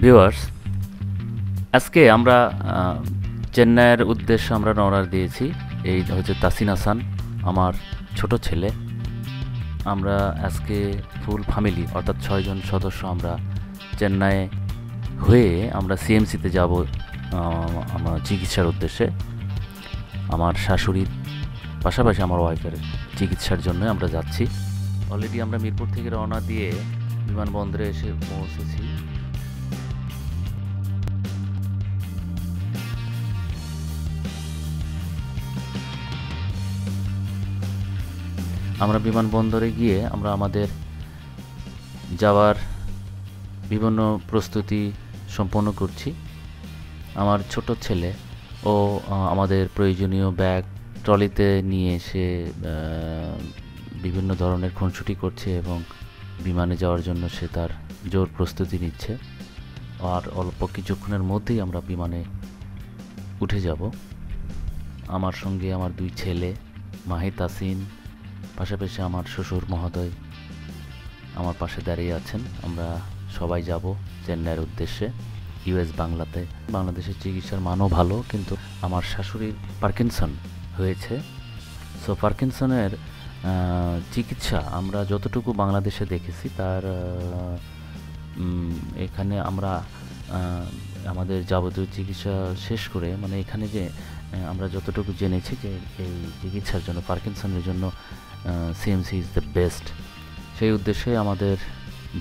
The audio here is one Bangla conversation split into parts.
ভিউয়ার্স, আজকে আমরা চেন্নাইয়ের উদ্দেশ্যে আমরা রওনা দিয়েছি। এই হচ্ছে তাসিন হাসান, আমার ছোট ছেলে। আমরা আজকে ফুল ফ্যামিলি অর্থাৎ 6 জন সদস্য আমরা চেন্নাই হয়ে আমরা সিএমসিতে যাব আমার চিকিৎসার উদ্দেশ্যে। আমার শাশুড়ির পাশাপাশি আমার ওয়াইফের চিকিৎসার জন্য আমরা যাচ্ছি। অলরেডি আমরা মিরপুর থেকে রওনা দিয়ে বিমানবন্দরে এসে পৌঁছেছি। আমরা বিমানবন্দরে গিয়ে আমরা আমাদের যাওয়ার বিভিন্ন প্রস্তুতি সম্পন্ন করছি। আমার ছোট ছেলে ও আমাদের প্রয়োজনীয় ব্যাগ ট্রলিতে নিয়ে এসে বিভিন্ন ধরনের খুনসুটি করছে এবং বিমানে যাওয়ার জন্য সে তার জোর প্রস্তুতি নিচ্ছে। আর অল্প কিছুক্ষণের মধ্যেই আমরা বিমানে উঠে যাব। আমার সঙ্গে আমার 2 ছেলে মাহি, তাসিন, পাশাপাশি আমার শ্বশুর মহোদয় আমার পাশে দাঁড়িয়ে আছেন। আমরা সবাই যাব চেন্নাইয়ের উদ্দেশ্যে ইউএস বাংলাতে। বাংলাদেশের চিকিৎসার মানও ভালো, কিন্তু আমার শাশুড়ির পার্কিনসন হয়েছে। সো পার্কিনসনের চিকিৎসা আমরা যতটুকু বাংলাদেশে দেখেছি তার এখানে আমরা আমাদের যাবতীয় চিকিৎসা শেষ করে মানে এখানে যে আমরা যতটুকু জেনেছি যে এই চিকিৎসার জন্য পার্কিনসনের জন্য সিএমসি ইজ দ্য বেস্ট। সেই উদ্দেশ্যে আমাদের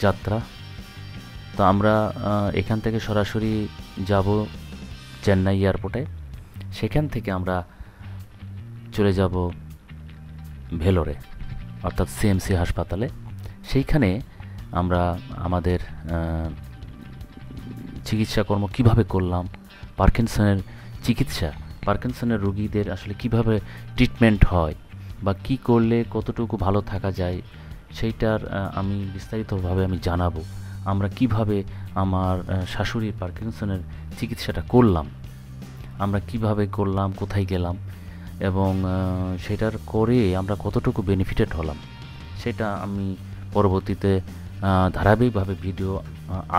যাত্রা। তো আমরা এখান থেকে সরাসরি যাব চেন্নাই এয়ারপোর্টে। সেখান থেকে আমরা চলে যাব ভেলোরে অর্থাৎ সিএমসি হাসপাতালে। সেইখানে আমরা আমাদের চিকিৎসাকর্ম কিভাবে করলাম, পার্কিনসনের চিকিৎসা, পার্কিনসনের রোগীদের আসলে কিভাবে ট্রিটমেন্ট হয় বা কি করলে কতটুকু ভালো থাকা যায়, সেইটার আমি বিস্তারিতভাবে আমি জানাবো। আমরা কিভাবে আমার শাশুড়ির পার্কিনসনের চিকিৎসাটা করলাম, আমরা কিভাবে করলাম, কোথায় গেলাম এবং সেটার করে আমরা কতটুকু বেনিফিটেড হলাম, সেটা আমি পরবর্তীতে ধারাবাহিকভাবে ভিডিও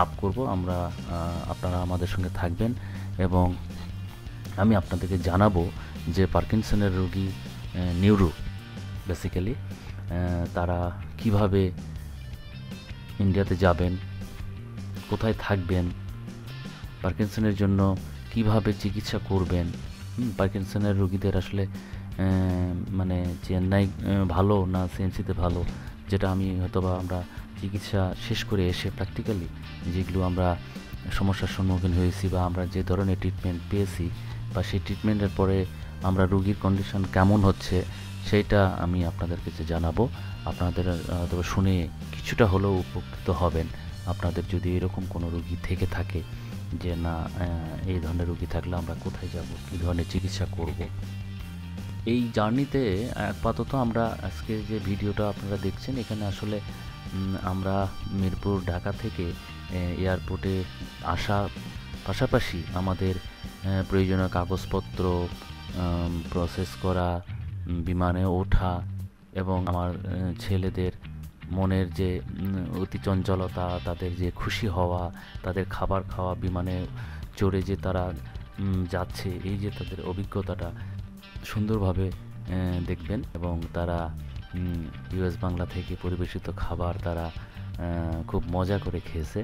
আপ করব। আপনারা আমাদের সঙ্গে থাকবেন এবং আমি আপনাদেরকে জানাবো যে পার্কিনসনের রোগী নিউরো বেসিক্যালি তারা কিভাবে ইন্ডিয়াতে যাবেন, কোথায় থাকবেন, পার্কিনসনের জন্য কিভাবে চিকিৎসা করবেন। পার্কিনসনের রোগীদের আসলে মানে চেন্নাই ভালো না সিএমসিতে ভালো, যেটা আমি হয়তোবা আমরা চিকিৎসা শেষ করে এসে প্র্যাকটিক্যালি যেগুলো আমরা সমস্যার সম্মুখীন হয়েছি বা আমরা যে ধরনের ট্রিটমেন্ট পেয়েছি বা সেই ট্রিটমেন্টের পরে আমরা রোগীর কন্ডিশন কেমন হচ্ছে সেইটা আমি আপনাদের কাছে জানাবো। আপনাদের হয়তো শুনে কিছুটা হলেও উপকৃত হবেন। আপনাদের যদি এরকম কোনো রোগী থেকে থাকে যে না এই ধরনের রোগী থাকলে আমরা কোথায় যাব, কী ধরনের চিকিৎসা করব। এই জার্নিতে আপাতত আমরা আজকে যে ভিডিওটা আপনারা দেখছেন এখানে আসলে আমরা মিরপুর ঢাকা থেকে এয়ারপোর্টে আসা পাশাপাশি আমাদের প্রয়োজনীয় কাগজপত্র প্রসেস করা, বিমানে ওঠা এবং আমার ছেলেদের মনের যে অতি চঞ্চলতা, তাদের যে খুশি হওয়া, তাদের খাবার খাওয়া, বিমানে চড়ে যে তারা যাচ্ছে, এই যে তাদের অভিজ্ঞতাটা সুন্দরভাবে দেখবেন এবং তারা ইউএস বাংলা থেকে পরিবেশিত খাবার তারা খুব মজা করে খেয়েছে।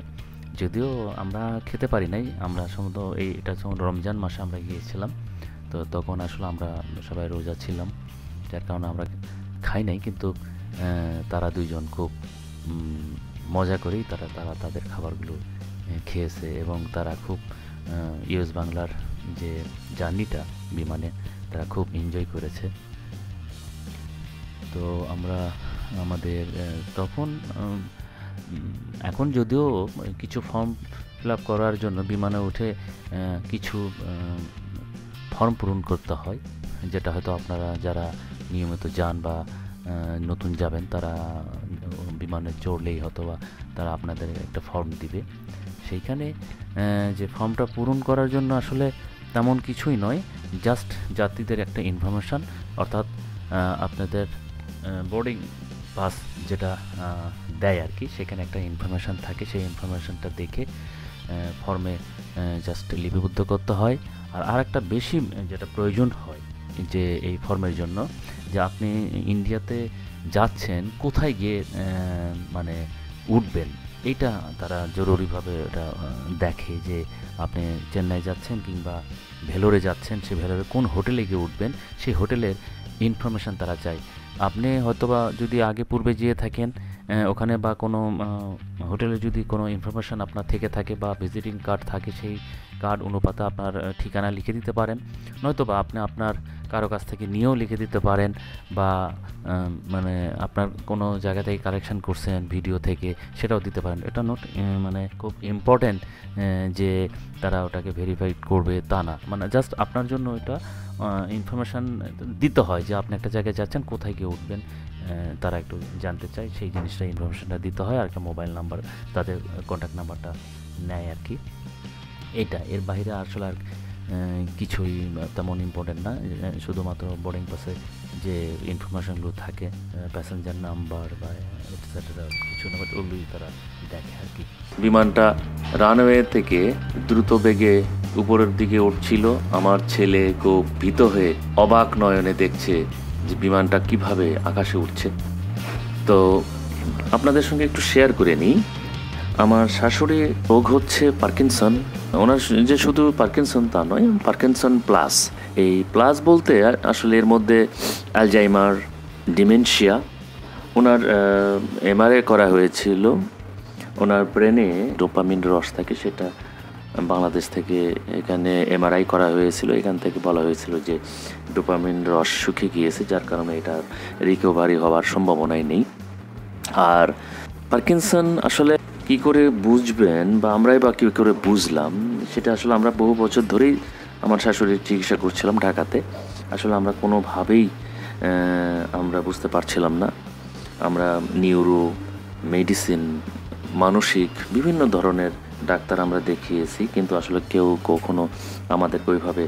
যদিও আমরা খেতে পারি নাই, আমরা সম্ভবত এটা রমজান মাসে আমরা গিয়েছিলাম, তো তখন আসলে আমরা সবাই রোজা ছিলাম, যার কারণে আমরা খাই নাই। কিন্তু তারা 2 জন খুব মজা করেই তারা তাদের খাবারগুলো খেয়েছে এবং তারা খুব ইউএস বাংলার যে জার্নিটা বিমানে তারা খুব এনজয় করেছে। তো আমরা আমাদের তখন এখন যদিও কিছু ফর্ম ফিল আপ করার জন্য বিমানে উঠে কিছু ফর্ম পূরণ করতে হয়, যেটা হয়তো আপনারা যারা নিয়মিত যান বা নতুন যাবেন তারা বিমানে চড়লেই হয়তো বা তারা আপনাদের একটা ফর্ম দিবে। সেইখানে যে ফর্মটা পূরণ করার জন্য আসলে তেমন কিছুই নয়, জাস্ট যাত্রীদের একটা ইনফরমেশান, অর্থাৎ আপনাদের বোর্ডিং পাস যেটা দেয় আর কি, সেখানে একটা ইনফরমেশান থাকে। সেই ইনফরমেশানটা দেখে ফর্মে জাস্ট লিপিবদ্ধ করতে হয়। আর আরেকটা বেশি যেটা প্রয়োজন হয় যে এই ফর্মের জন্য, যে আপনি ইন্ডিয়াতে যাচ্ছেন, কোথায় গিয়ে মানে উঠবেন, এইটা তারা জরুরিভাবে এটা দেখে যে আপনি চেন্নাই যাচ্ছেন কিংবা ভেলোরে যাচ্ছেন, সেই ভেলোরে কোন হোটেলে গিয়ে উঠবেন, সেই হোটেলের ইনফরমেশান তারা চায়। আপনি হয়তোবা যদি আগে পূর্বে যেয়ে থাকেন ওখানে, বা কোনো হোটেলে যদি কোনো ইনফরমেশান আপনার থেকে থাকে বা ভিজিটিং কার্ড থাকে, সেই কার্ড অনুপাতে আপনার ঠিকানা লিখে দিতে পারেন, নয়তোবা আপনি আপনার কারো কাছ থেকে নিয়েও লিখে দিতে পারেন, বা মানে আপনার কোনো জায়গা থেকে কালেকশন করছেন ভিডিও থেকে, সেটাও দিতে পারেন। এটা নোট মানে খুব ইম্পর্ট্যান্ট যে তারা ওটাকে ভেরিফাই করবে তা না, মানে জাস্ট আপনার জন্য এটা ইনফরমেশান দিতে হয় যে আপনি একটা জায়গায় যাচ্ছেন, কোথায় গিয়ে উঠবেন তারা একটু জানতে চায়, সেই জিনিসটা ইনফরমেশানটা দিতে হয়। আর একটা মোবাইল নাম্বার, তাদের কন্ট্যাক্ট নাম্বারটা নেয় আর কি। এটা এর বাইরে আসলে আর কিছুই তেমন ইম্পর্টেন্ট না, শুধুমাত্র বোর্ডিং পাসে যে ইনফরমেশানগুলো থাকে, প্যাসেঞ্জার নাম্বার বা এটসেট্রা, কিছু না ওগুলোই তারা দেখে আর কি। বিমানটা রানওয়ে থেকে দ্রুত বেগে উপরের দিকে উঠছিল। আমার ছেলে খুব ভীত হয়ে অবাক নয়নে দেখছে যে বিমানটা কিভাবে আকাশে উঠছে। তো আপনাদের সঙ্গে একটু শেয়ার করে নিই। আমার শাশুড়ি রোগ হচ্ছে পার্কিনসন। ওনার যে শুধু পার্কিনসন তা নয়, পার্কিনসন প্লাস। এই প্লাস বলতে আসলে এর মধ্যে অ্যালজাইমার, ডিমেনশিয়া। ওনার এমআরআই করা হয়েছিল। ওনার ব্রেনে ডোপামিন রস থাকে, সেটা বাংলাদেশ থেকে এখানে এমআরআই করা হয়েছিল। এখান থেকে বলা হয়েছিল যে ডোপামিন রস শুকিয়ে গিয়েছে, যার কারণে এটা রিকভারি হওয়ার সম্ভাবনাই নেই। আর পার্কিনসন আসলে কী করে বুঝবেন, বা আমরাই বা কী করে বুঝলাম, সেটা আসলে আমরা বহু বছর ধরেই আমার শাশুড়ির চিকিৎসা করছিলাম ঢাকাতে। আসলে আমরা কোনোভাবেই আমরা বুঝতে পারছিলাম না। আমরা নিউরো, মেডিসিন, মানসিক বিভিন্ন ধরনের ডাক্তার আমরা দেখিয়েছি, কিন্তু আসলে কেউ কখনো আমাদেরকে ওইভাবে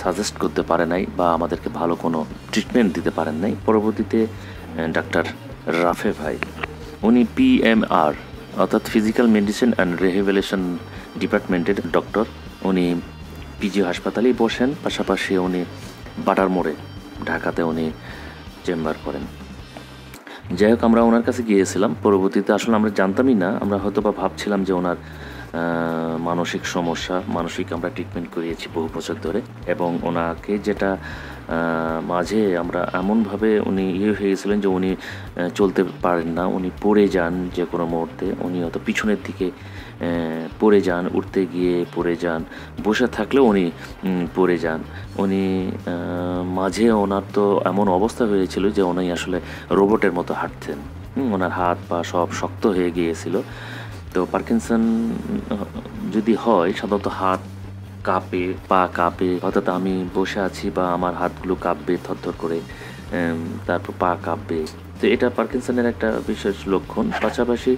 সাজেস্ট করতে পারে নাই বা আমাদেরকে ভালো কোনো ট্রিটমেন্ট দিতে পারেন নাই। পরবর্তীতে ডাক্তার রাফে ভাই, উনি পিএমআর অর্থাৎ ফিজিক্যাল মেডিসিন অ্যান্ড রিহ্যাবিলিটেশন ডিপার্টমেন্টের ডক্টর। উনি পিজি হাসপাতালেই বসেন, পাশাপাশি উনি বাটার মোড়ে ঢাকাতে উনি চেম্বার করেন। যাই হোক, আমরা ওনার কাছে গিয়েছিলাম। পরবর্তীতে আসলে আমরা জানতামই না, আমরা হয়তো বা ভাবছিলাম যে ওনার মানসিক সমস্যা, মানসিক আমরা ট্রিটমেন্ট করিয়েছি বহু বছর ধরে। এবং ওনাকে যেটা মাঝে আমরা এমনভাবে উনি হয়ে গেছিলেন যে উনি চলতে পারেন না, উনি পড়ে যান যে কোনো মুহূর্তে। উনি হয়তো পিছনের দিকে পড়ে যান, উঠতে গিয়ে পড়ে যান, বসে থাকলেও উনি পড়ে যান। উনি মাঝে ওনার তো এমন অবস্থা হয়েছিল যে উনি আসলে রোবটের মতো হাঁটতেন। ওনার হাত পা সব শক্ত হয়ে গিয়েছিল। তো পার্কিনসন যদি হয়, সাধারণত হাত কাঁপে, পা কাঁপে, অর্থাৎ আমি বসে আছি বা আমার হাতগুলো কাঁপবে থরথর করে, তারপর পা কাঁপবে। তো এটা পার্কিনসনের একটা বিশেষ লক্ষণ। পাশাপাশি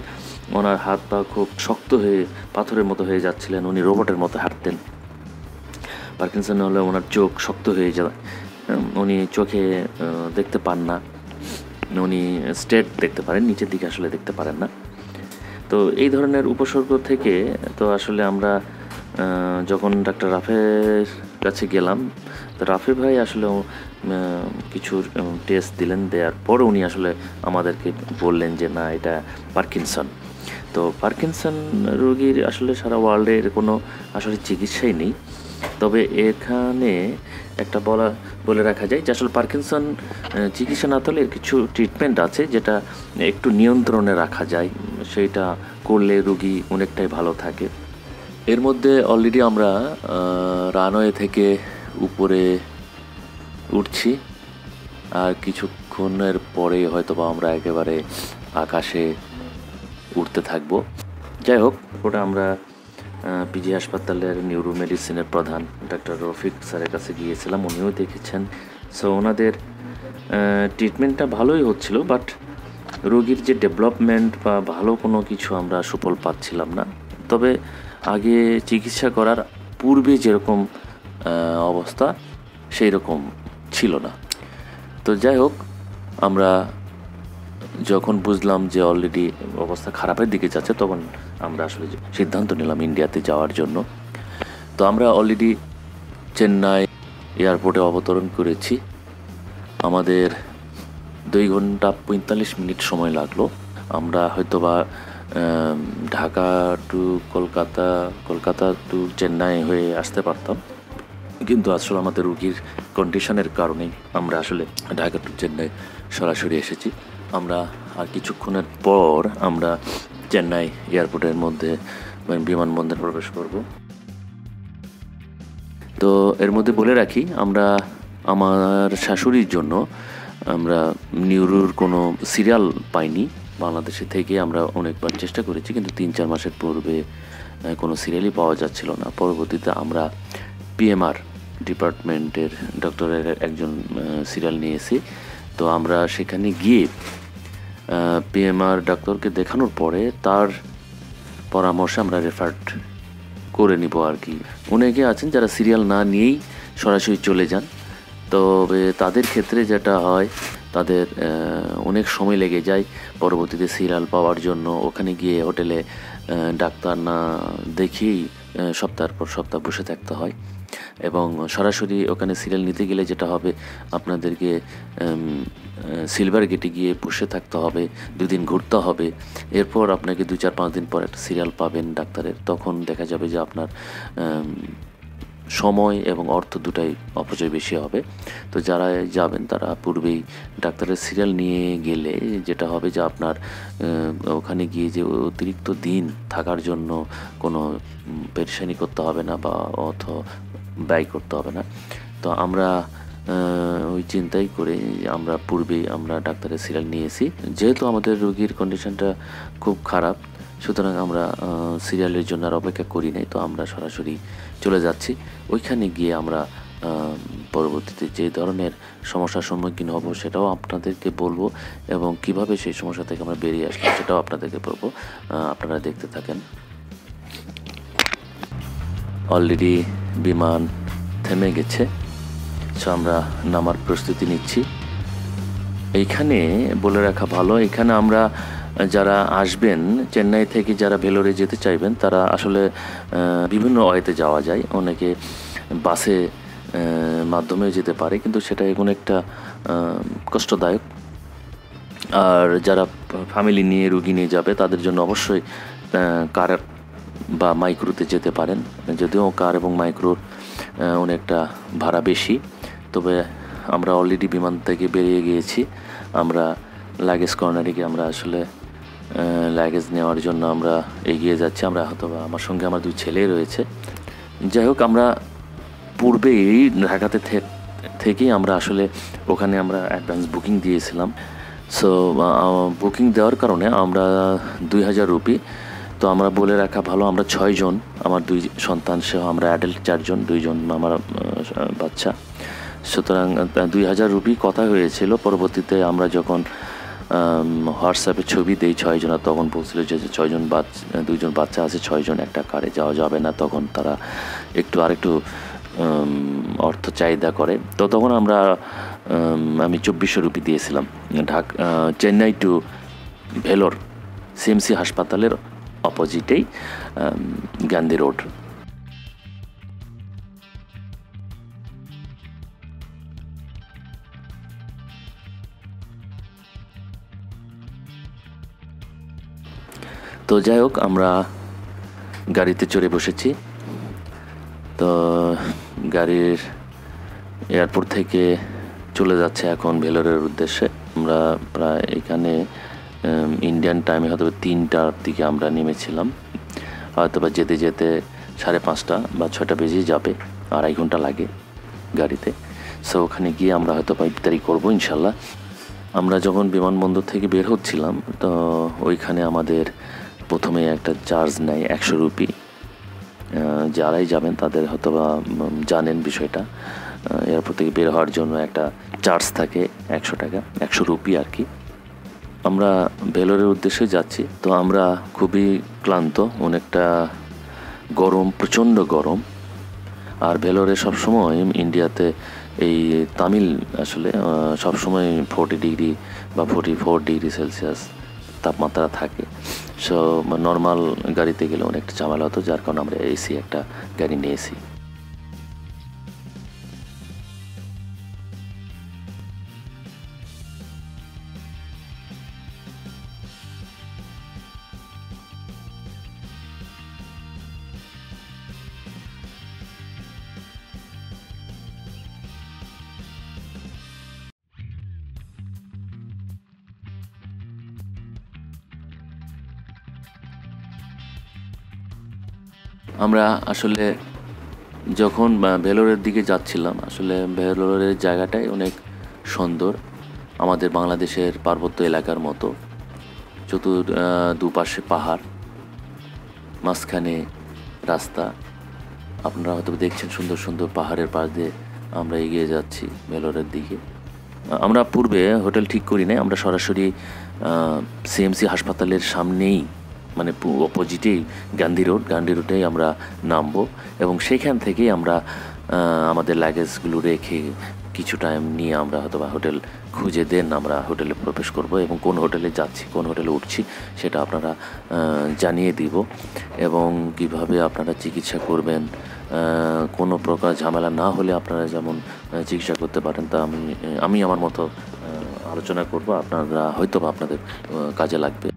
ওনার হাত পা খুব শক্ত হয়ে পাথরের মতো হয়ে যাচ্ছিলেন, উনি রোবটের মতো হাঁটতেন। পার্কিনসন হলে ওনার চোখ শক্ত হয়ে যায়, উনি চোখে দেখতে পান না, উনি স্ট্রেট দেখতে পারেন, নিচের দিকে আসলে দেখতে পারেন না। তো এই ধরনের উপসর্গ থেকে তো আসলে আমরা যখন ডাক্তার রাফের কাছে গেলাম, তো রাফে ভাই আসলে কিছু টেস্ট দিলেন, দেওয়ার পরে উনি আসলে আমাদেরকে বললেন যে না, এটা পার্কিনসন। তো পার্কিনসন রোগীর আসলে সারা ওয়ার্ল্ডে এর কোনো আসলে চিকিৎসাই নেই। তবে এখানে একটা বলে রাখা যায় যে আসলে পার্কিনসন চিকিৎসা না হলে কিছু ট্রিটমেন্ট আছে যেটা একটু নিয়ন্ত্রণে রাখা যায়, সেইটা করলে রোগী অনেকটাই ভালো থাকে। এর মধ্যে অলরেডি আমরা রানওয়ে থেকে উপরে উঠছি, আর কিছুক্ষণের পরে হয়তো বা আমরা একেবারে আকাশে উঠতে থাকবো। যাই হোক, ওটা আমরা পিজি হাসপাতালের নিউরো মেডিসিনের প্রধান ডাক্তার রফিক স্যারের কাছে গিয়েছিলাম, উনিও দেখেছেন। সো ওনাদের ট্রিটমেন্টটা ভালোই হচ্ছিল, বাট রোগীর যে ডেভেলপমেন্ট বা ভালো কোনো কিছু আমরা সুফল পাচ্ছিলাম না। তবে আগে চিকিৎসা করার পূর্বে যেরকম অবস্থা সেই রকম ছিল না। তো যাই হোক, আমরা যখন বুঝলাম যে অলরেডি অবস্থা খারাপের দিকে যাচ্ছে, তখন আমরা আসলে সিদ্ধান্ত নিলাম ইন্ডিয়াতে যাওয়ার জন্য। তো আমরা অলরেডি চেন্নাই এয়ারপোর্টে অবতরণ করেছি। আমাদের 2 ঘন্টা 45 মিনিট সময় লাগলো। আমরা হয়তোবা ঢাকা টু কলকাতা, কলকাতা টু চেন্নাই হয়ে আসতে পারতাম, কিন্তু আসলে আমাদের রুগীর কন্ডিশনের কারণেই আমরা আসলে ঢাকা টু চেন্নাই সরাসরি এসেছি। আমরা আর কিছুক্ষণের পর আমরা চেন্নাই এয়ারপোর্টের মধ্যে বিমানবন্দরে প্রবেশ করব। তো এর মধ্যে বলে রাখি, আমরা আমার শাশুড়ির জন্য আমরা নিউরোর কোনো সিরিয়াল পাইনি। বাংলাদেশে থেকে আমরা অনেকবার চেষ্টা করেছি, কিন্তু 3-4 মাসের পূর্বে কোনো সিরিয়ালই পাওয়া যাচ্ছিল না। পরবর্তীতে আমরা পিএমআর ডিপার্টমেন্টের ডক্টরের একজন সিরিয়াল নিয়েছি। তো আমরা সেখানে গিয়ে পিএমআর ডাক্তারকে দেখানোর পরে তার পরামর্শে আমরা রেফার্ড করে নিব আর কি। অনেকে আছেন যারা সিরিয়াল না নিয়েই সরাসরি চলে যান, তবে তাদের ক্ষেত্রে যেটা হয়, তাদের অনেক সময় লেগে যায় পরবর্তীতে সিরিয়াল পাওয়ার জন্য। ওখানে গিয়ে হোটেলে ডাক্তার না দেখেই সপ্তাহের পর সপ্তাহ বসে থাকতে হয়, এবং সরাসরি ওখানে সিরিয়াল নিতে গেলে যেটা হবে, আপনাদেরকে সিলভার গেটে গিয়ে বসে থাকতে হবে, 2 দিন ঘুরতে হবে। এরপর আপনাকে 2-4-5 দিন পর একটা সিরিয়াল পাবেন ডাক্তারের। তখন দেখা যাবে যে আপনার সময় এবং অর্থ দুটাই অপচয় বেশি হবে। তো যারা যাবেন তারা পূর্বেই ডাক্তারের সিরিয়াল নিয়ে গেলে যেটা হবে যে আপনার ওখানে গিয়ে যে অতিরিক্ত দিন থাকার জন্য কোনো পেরেশানি করতে হবে না বা অর্থ ব্যয় করতে হবে না। তো আমরা ওই চিন্তাই করে আমরা পূর্বেই আমরা ডাক্তারের সিরিয়াল নিয়েছি। যেহেতু আমাদের রোগীর কন্ডিশনটা খুব খারাপ, সুতরাং আমরা সিরিয়ালের জন্য আর অপেক্ষা করি নাই। তো আমরা সরাসরি চলে যাচ্ছি। ওইখানে গিয়ে আমরা পরবর্তীতে যে ধরনের সমস্যার সম্মুখীন হব সেটাও আপনাদেরকে বলবো, এবং কিভাবে সেই সমস্যা থেকে আমরা বেরিয়ে আসলাম সেটাও আপনাদেরকে বলবো। আপনারা দেখতে থাকেন। অলরেডি বিমান থেমে গেছে, সো আমরা নামার প্রস্তুতি নিচ্ছি। এইখানে বলে রাখা ভালো, এখানে আমরা যারা আসবেন চেন্নাই থেকে, যারা ভেলোরে যেতে চাইবেন, তারা আসলে বিভিন্ন ওয়েতে যাওয়া যায়। অনেকে বাসে মাধ্যমেও যেতে পারে, কিন্তু সেটা এখন একটা কষ্টদায়ক। আর যারা ফ্যামিলি নিয়ে রুগী নিয়ে যাবে তাদের জন্য অবশ্যই কার বা মাইক্রোতে যেতে পারেন, যদিও কার এবং মাইক্রোর অনেকটা ভাড়া বেশি। তবে আমরা অলরেডি বিমান থেকে বেরিয়ে গিয়েছি। আমরা লাগেজ কর্নারে গিয়ে আমরা আসলে লাগেজ নেওয়ার জন্য আমরা এগিয়ে যাচ্ছি। আমরা হয়তো আমার সঙ্গে আমার 2 ছেলে রয়েছে। যাই হোক, আমরা পূর্বেই ঢাকাতে থেকেই আমরা আসলে ওখানে আমরা অ্যাডভান্স বুকিং দিয়েছিলাম। সো বুকিং দেওয়ার কারণে আমরা 2000 রুপি, তো আমরা বলে রাখা ভালো, আমরা 6 জন, আমার 2 সন্তান সহ আমরা অ্যাডাল্ট 4 জন, 2 জন আমার বাচ্চা। সুতরাং 2000 রুপি কথা হয়েছিল। পরবর্তীতে আমরা যখন হোয়াটসঅ্যাপে ছবি দেই 6 জনের, তখন বলছিল যে 6 জন 2 জন বাচ্চা আছে, 6 জন একটা কারে যাওয়া যাবে না। তখন তারা আরেকটু অর্থ চাহিদা করে। তো তখন আমি 2400 রুপি দিয়েছিলাম। চেন্নাই টু ভেলোর সিএমসি হাসপাতালের অপোজিটেই গান্ধী রোড। তো যাই হোক, আমরা গাড়িতে চড়ে বসেছি। তো গাড়ির এয়ারপোর্ট থেকে চলে যাচ্ছে এখন ভেলোরের উদ্দেশ্যে। আমরা প্রায় এখানে ইন্ডিয়ান টাইমে হয়তো 3টার দিকে আমরা নেমেছিলাম। হয়তো বা যেতে যেতে 5:30 বা 6টা বেজে যাবে, 2.5 ঘন্টা লাগে গাড়িতে। সো ওখানে গিয়ে আমরা হয়তো বা ইফতারি করবো ইনশাল্লাহ। আমরা যখন বিমানবন্দর থেকে বের হচ্ছিলাম, তো ওইখানে আমাদের প্রথমে একটা চার্জ নেয় 100 রুপি। যারাই যাবেন তাদের হয়তো বা জানেন বিষয়টা। এয়ারপোর্ট থেকে বের হওয়ার জন্য একটা চার্জ থাকে 100 টাকা, 100 রুপি আর কি। আমরা ভেলোরের উদ্দেশ্যে যাচ্ছি। তো আমরা খুবই ক্লান্ত, অনেকটা গরম, প্রচণ্ড গরম। আর ভেলোরে সবসময় ইন্ডিয়াতে এই তামিল আসলে সবসময় 40 ডিগ্রি বা 44 ডিগ্রি সেলসিয়াস তাপমাত্রা থাকে। সো নর্মাল গাড়িতে গেলে অনেকটা ঝামেলা হতো, যার কারণে আমরা এসি একটা গাড়ি নিয়েছি। আমরা আসলে যখন ভেলোরের দিকে যাচ্ছিলাম, আসলে ভেলোরের জায়গাটাই অনেক সুন্দর, আমাদের বাংলাদেশের পার্বত্য এলাকার মতো। দুপাশে পাহাড়, মাঝখানে রাস্তা। আপনারা হয়তো দেখছেন সুন্দর সুন্দর পাহাড়ের পাশ দিয়ে আমরা এগিয়ে যাচ্ছি ভেলোরের দিকে। আমরা পূর্বে হোটেল ঠিক করি নাই, আমরা সরাসরি সিএমসি হাসপাতালের সামনেই, মানে অপোজিটেই গান্ধী রোডেই আমরা নামবো, এবং সেইখান থেকেই আমরা আমাদের লাগেজগুলো রেখে কিছু টাইম নিয়ে আমরা হয়তো বা হোটেল খুঁজে দেন আমরা হোটেলে প্রবেশ করব, এবং কোন হোটেলে যাচ্ছি, কোন হোটেলে উঠছি সেটা আপনারা জানিয়ে দিব। এবং কিভাবে আপনারা চিকিৎসা করবেন, কোনো প্রকার ঝামেলা না হলে আপনারা যেমন চিকিৎসা করতে পারেন, তা আমি আমার মতো আলোচনা করব, আপনারা হয়তো বা আপনাদের কাজে লাগবে।